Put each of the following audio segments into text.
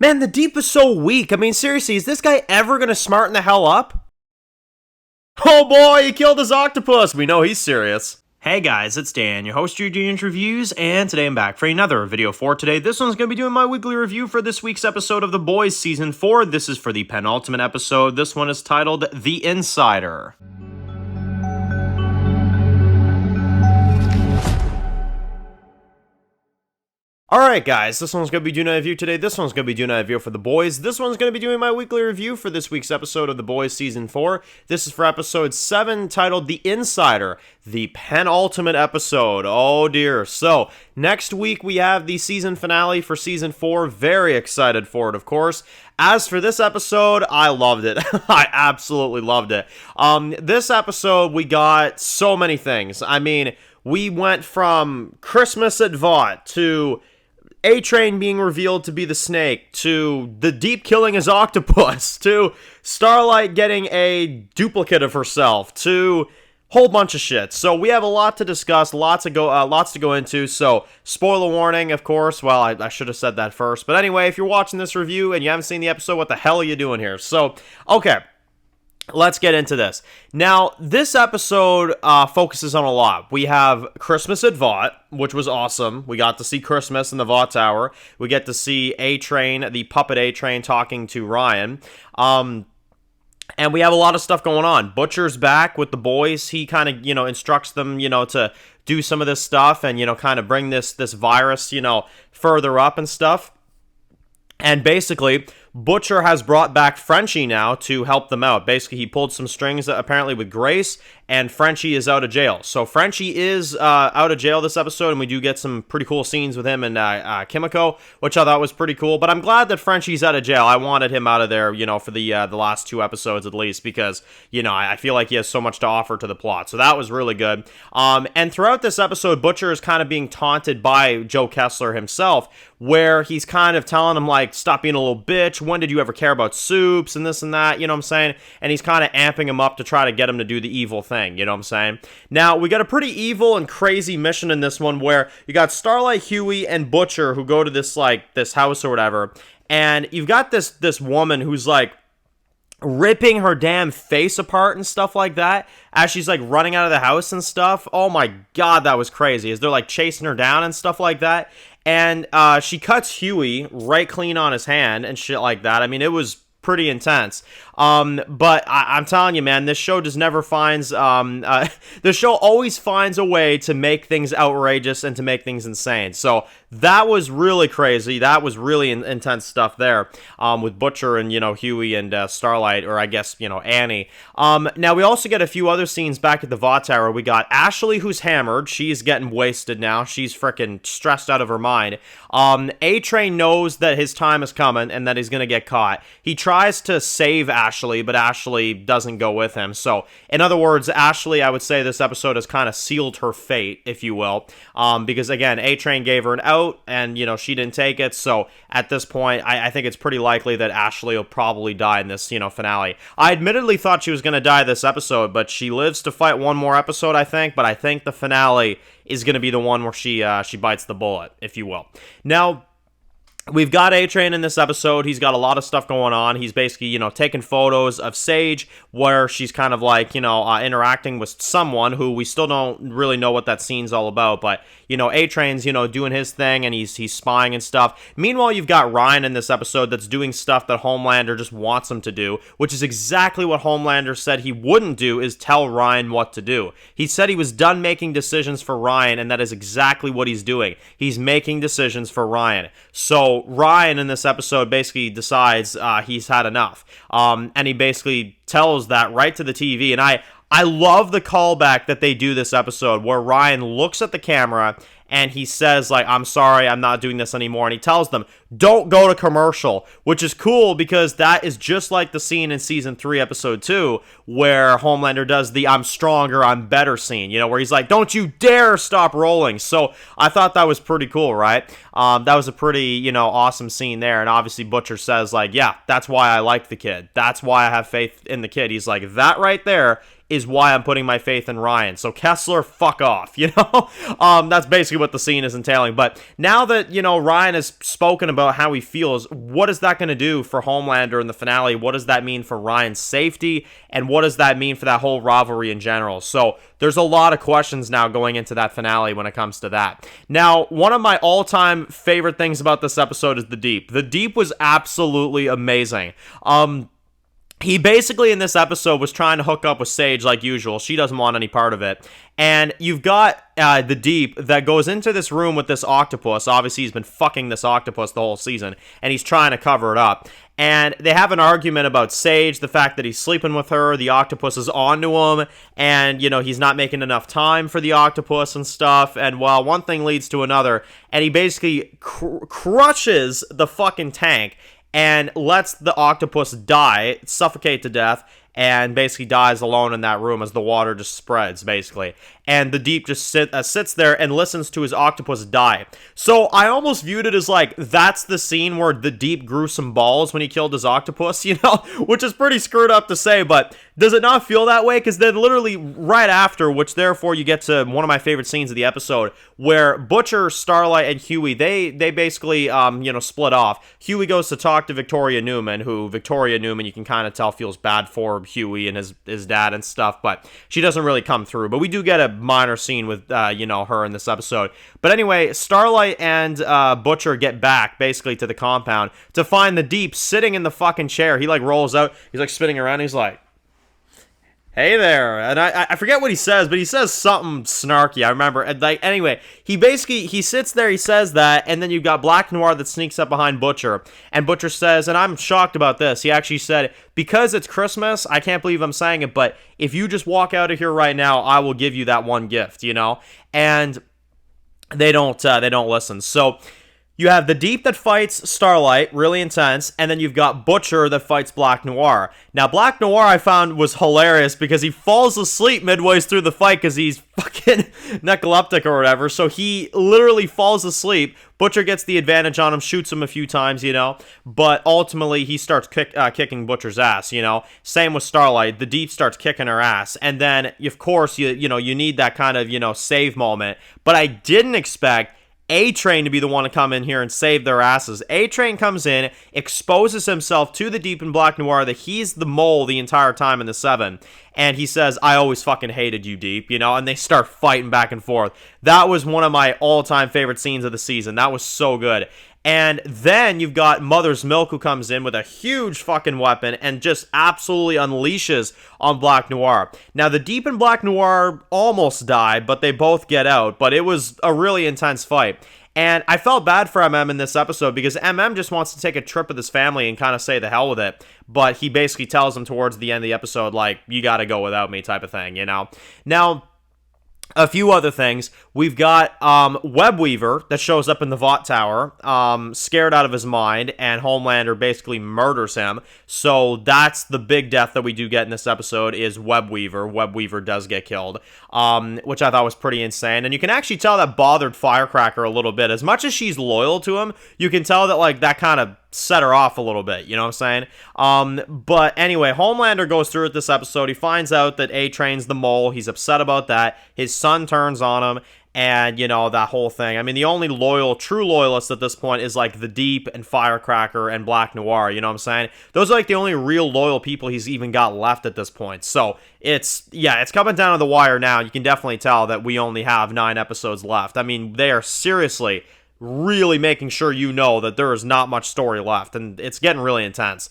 Man, the Deep is so weak. I mean, seriously, is this guy ever gonna smarten the hell up? Oh boy, he killed his octopus! We know he's serious. Hey guys, it's Dan, your host of Your Reviews, and today I'm back for another video for today. This one's going to be doing my weekly review for this week's episode of The Boys Season 4. This is for the penultimate episode. This one is titled The Insider. Alright guys, this one's going to be doing a review today. This one's going to be doing a review for The Boys. This one's going to be doing my weekly review for this week's episode of The Boys Season 4. This is for episode 7, titled The Insider, the penultimate episode. Oh dear. So, next week we have the season finale for Season 4. Very excited for it, of course. As for this episode, I loved it. I absolutely loved it. This episode, we got so many things. I mean, we went from Christmas at Vought to A-Train being revealed to be the snake, to the Deep killing his octopus, to Starlight getting a duplicate of herself, to whole bunch of shit. So we have a lot to discuss, lots to go into. So spoiler warning, of course. Well, I should have said that first. But anyway, if you're watching this review and you haven't seen the episode, what the hell are you doing here? So, okay. Let's get into this. Now, this episode focuses on a lot. We have Christmas at Vought, which was awesome. We got to see Christmas in the Vought Tower. We get to see A-Train, the puppet A-Train, talking to Ryan. And we have a lot of stuff going on. Butcher's back with the boys. He kind of, instructs them, to do some of this stuff and, kind of bring this virus, further up and stuff. And basically, Butcher has brought back Frenchie now to help them out. Basically, he pulled some strings apparently with Grace, and Frenchie is out of jail. So Frenchie is out of jail this episode, and we do get some pretty cool scenes with him and Kimo, which I thought was pretty cool. But I'm glad that Frenchie's out of jail. I wanted him out of there, for the last 2 episodes at least, because, I feel like he has so much to offer to the plot. So that was really good. And throughout this episode, Butcher is kind of being taunted by Joe Kessler himself, where he's kind of telling him, like, stop being a little bitch. When did you ever care about soups and this and that? You know what I'm saying? And he's kind of amping him up to try to get him to do the evil thing. You know what I'm saying? Now, we got a pretty evil and crazy mission in this one where you got Starlight, Huey, and Butcher who go to this house or whatever. And you've got this woman who's, like, ripping her damn face apart and stuff like that as she's, like, running out of the house and stuff. Oh my god, that was crazy. As they're, like, chasing her down and stuff like that. And she cuts Huey right clean on his hand and shit like that. I mean, it was pretty intense. But I'm telling you, man, this show just never finds, the show always finds a way to make things outrageous and to make things insane. So that was really crazy. That was really intense stuff there, with Butcher and, Huey and Starlight, or I guess, Annie. Now we also get a few other scenes back at the Vought Tower. We got Ashley, who's hammered. She's getting wasted now. She's freaking stressed out of her mind. A-Train knows that his time is coming and that he's gonna get caught. He tries to save Ashley, but Ashley doesn't go with him. So, in other words, Ashley, I would say this episode has kind of sealed her fate, if you will, because, again, A-Train gave her an out, and, she didn't take it. So, at this point, I think it's pretty likely that Ashley will probably die in this, finale. I admittedly thought she was going to die this episode, but she lives to fight one more episode, I think, but I think the finale is going to be the one where she bites the bullet, if you will. Now, we've got A-Train in this episode. He's got a lot of stuff going on. He's basically, taking photos of Sage where she's kind of like, interacting with someone who we still don't really know what that scene's all about. But, A-Train's, doing his thing and he's spying and stuff. Meanwhile, you've got Ryan in this episode that's doing stuff that Homelander just wants him to do, which is exactly what Homelander said he wouldn't do, is tell Ryan what to do. He said he was done making decisions for Ryan, and that is exactly what he's doing. He's making decisions for Ryan. So Ryan in this episode basically decides he's had enough. And he basically tells that right to the TV. And I love the callback that they do this episode where Ryan looks at the camera and he says, like, I'm sorry, I'm not doing this anymore. And he tells them, don't go to commercial, which is cool because that is just like the scene in Season 3, Episode 2, where Homelander does the I'm stronger, I'm better scene, where he's like, don't you dare stop rolling. So I thought that was pretty cool, right? That was a pretty, awesome scene there. And obviously Butcher says, like, yeah, that's why I like the kid. That's why I have faith in the kid. He's like, that right there is why I'm putting my faith in Ryan. So Kessler, fuck off, you know? That's basically what the scene is entailing. But now that, you know, Ryan has spoken about how he feels, what is that going to do for Homelander in the finale? What does that mean for Ryan's safety? And what does that mean for that whole rivalry in general? So there's a lot of questions now going into that finale when it comes to that. Now, one of my all-time favorite things about this episode is the Deep. The Deep was absolutely amazing. He basically in this episode was trying to hook up with Sage like usual. She doesn't want any part of it. And you've got the Deep that goes into this room with this octopus. Obviously, he's been fucking this octopus the whole season, and he's trying to cover it up. And they have an argument about Sage, the fact that he's sleeping with her, the octopus is onto him, and, you know, he's not making enough time for the octopus and stuff. And, well, one thing leads to another, and he basically crushes the fucking tank and lets the octopus die, suffocate to death, and basically dies alone in that room as the water just spreads, basically. And the Deep just sits there and listens to his octopus die. So I almost viewed it as like, that's the scene where the Deep grew some balls when he killed his octopus, you know? Which is pretty screwed up to say, but does it not feel that way? Because then literally right after, which therefore you get to one of my favorite scenes of the episode, where Butcher, Starlight, and Huey, they basically, you know, split off. Huey goes to talk to Victoria Newman, who Victoria Newman, you can kind of tell, feels bad for Huey and his dad and stuff, but she doesn't really come through. But we do get a minor scene with, you know, her in this episode. But anyway, Starlight and Butcher get back, basically, to the compound to find the Deep sitting in the fucking chair. He, like, rolls out. He's, like, spinning around. He's like, hey there. And I forget what he says, but he says something snarky, I remember. And like, anyway, he sits there, he says that, and then you've got Black Noir that sneaks up behind Butcher. And Butcher says, and I'm shocked about this, he actually said, because it's Christmas, I can't believe I'm saying it, but if you just walk out of here right now, I will give you that one gift, you know? And they don't listen. So you have the Deep that fights Starlight, really intense, and then you've got Butcher that fights Black Noir. Now, Black Noir I found was hilarious because he falls asleep midway through the fight because he's fucking narcoleptic or whatever, so he literally falls asleep. Butcher gets the advantage on him, shoots him a few times, you know, but ultimately he starts kicking Butcher's ass, you know. Same with Starlight. The Deep starts kicking her ass, and then, of course, you know, you need that kind of, you know, save moment, but I didn't expect A-Train to be the one to come in here and save their asses. A-Train comes in, exposes himself to the Deep and Black Noir that he's the mole the entire time in the 7. And he says, I always fucking hated you, Deep, you know, and they start fighting back and forth. That was one of my all-time favorite scenes of the season. That was so good. And then you've got Mother's Milk who comes in with a huge fucking weapon and just absolutely unleashes on Black Noir. Now, the Deep and Black Noir almost die, but they both get out. But it was a really intense fight. And I felt bad for MM in this episode because MM just wants to take a trip with his family and kind of say the hell with it. But he basically tells him towards the end of the episode, like, you gotta go without me type of thing, you know? Now, a few other things. We've got Webweaver that shows up in the Vought Tower, scared out of his mind, and Homelander basically murders him. So that's the big death that we do get in this episode is Webweaver. Webweaver does get killed, which I thought was pretty insane. And you can actually tell that bothered Firecracker a little bit. As much as she's loyal to him, you can tell that, like, that kind of set her off a little bit, you know what I'm saying? But anyway, Homelander goes through it this episode. He finds out that A-Train's the mole. He's upset about that. His son turns on him, and, you know, that whole thing. I mean, the only true loyalists at this point is, like, the Deep and Firecracker and Black Noir, you know what I'm saying? Those are, like, the only real loyal people he's even got left at this point. So, it's coming down to the wire now. You can definitely tell that we only have 9 episodes left. I mean, they are seriously really making sure you know that there is not much story left, and it's getting really intense.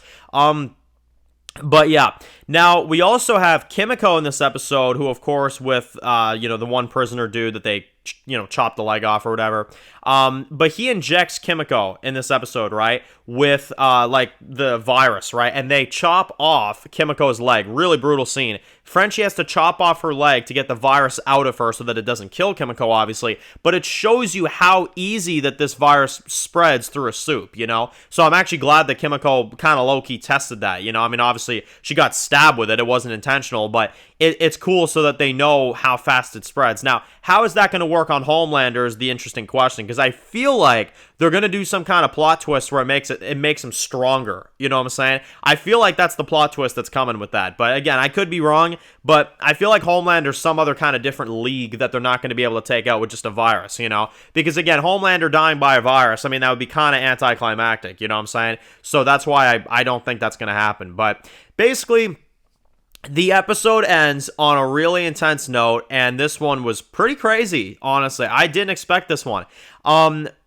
But yeah, now we also have Kimiko in this episode, who, of course, with you know, the one prisoner dude that they, you know, chopped the leg off or whatever. But he injects Kimiko in this episode, right, with like the virus, right, and they chop off Kimiko's leg. Really brutal scene. Frenchie has to chop off her leg to get the virus out of her so that it doesn't kill Kimiko, obviously, but it shows you how easy that this virus spreads through a soup, you know? So I'm actually glad that Kimiko kind of low-key tested that, you know? I mean, obviously, she got stabbed with it. It wasn't intentional, but it's cool so that they know how fast it spreads. Now, how is that going to work on Homelander is the interesting question, because I feel like they're going to do some kind of plot twist where it makes him stronger. You know what I'm saying? I feel like that's the plot twist that's coming with that. But again, I could be wrong, but I feel like Homelander's some other kind of different league that they're not going to be able to take out with just a virus, you know? Because again, Homelander dying by a virus, I mean, that would be kind of anticlimactic, you know what I'm saying? So that's why I don't think that's going to happen. But basically, the episode ends on a really intense note, and this one was pretty crazy, honestly. I didn't expect this one.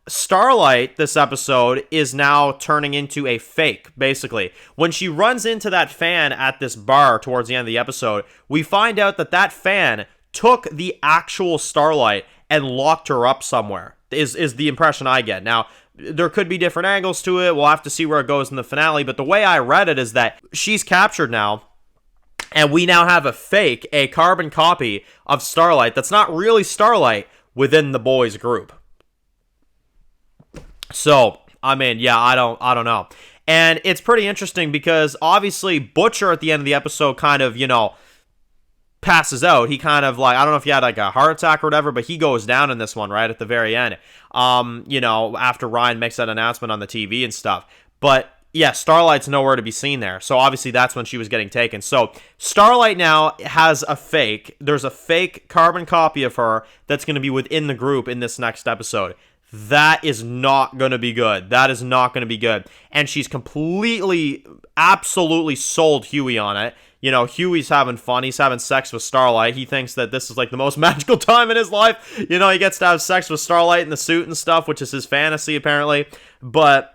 Starlight, this episode, is now turning into a fake, basically. When she runs into that fan at this bar towards the end of the episode, we find out that that fan took the actual Starlight and locked her up somewhere, is the impression I get. Now, there could be different angles to it. We'll have to see where it goes in the finale, but the way I read it is that she's captured now, and we now have a carbon copy of Starlight that's not really Starlight within the boys group. So, I mean, yeah, I don't know. And it's pretty interesting because obviously Butcher at the end of the episode kind of, you know, passes out. He kind of like, I don't know if he had like a heart attack or whatever, but he goes down in this one right at the very end. You know, after Ryan makes that announcement on the TV and stuff. But yeah, Starlight's nowhere to be seen there. So obviously that's when she was getting taken. So Starlight now has there's a fake carbon copy of her that's going to be within the group in this next episode. That is not going to be good. That is not going to be good. And she's completely, absolutely sold Huey on it. You know, Huey's having fun. He's having sex with Starlight. He thinks that this is like the most magical time in his life. You know, he gets to have sex with Starlight in the suit and stuff, which is his fantasy apparently. But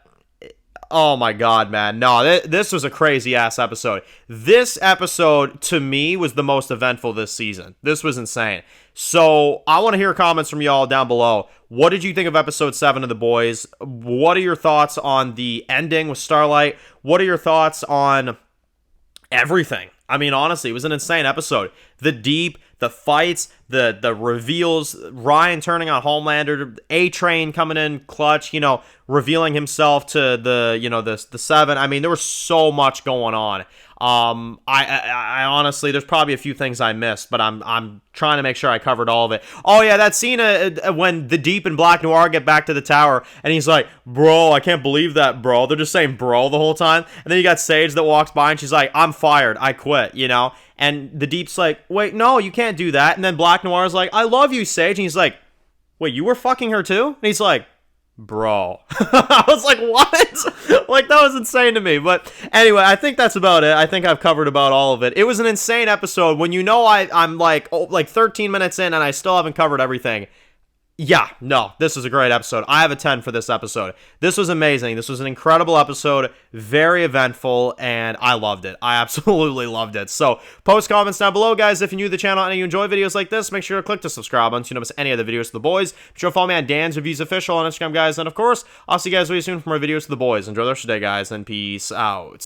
oh my god, man. No, this was a crazy-ass episode. This episode, to me, was the most eventful this season. This was insane. So, I want to hear comments from y'all down below. What did you think of episode 7 of The Boys? What are your thoughts on the ending with Starlight? What are your thoughts on everything? I mean, honestly, it was an insane episode. The deep, the fights, the reveals, Ryan turning on Homelander, A-Train coming in clutch, you know, revealing himself to the Seven. I mean, there was so much going on. I honestly, there's probably a few things I missed, but I'm trying to make sure I covered all of it. Oh yeah, that scene when the Deep and Black Noir get back to the tower, and he's like, "Bro, I can't believe that, bro." They're just saying "bro" the whole time, and then you got Sage that walks by, and she's like, "I'm fired, I quit," you know. And the Deep's like, "Wait, no, you can't do that." And then Black Noir's like, "I love you, Sage," and he's like, "Wait, you were fucking her too?" And he's like, bro. I was like, what? Like, that was insane to me. But anyway, I think that's about it. I think I've covered about all of it. It was an insane episode. When you know I'm like 13 minutes in and I still haven't covered everything. Yeah, no, this was a great episode. I have a 10 for this episode. This was amazing. This was an incredible episode, very eventful, and I loved it. I absolutely loved it. So, post comments down below, guys. If you're new to the channel and you enjoy videos like this, make sure to click the subscribe button so you don't miss any other videos of The Boys. Be sure to follow me on Dan's Reviews Official on Instagram, guys. And, of course, I'll see you guys really soon for more videos of The Boys. Enjoy the rest of the day, guys, and peace out.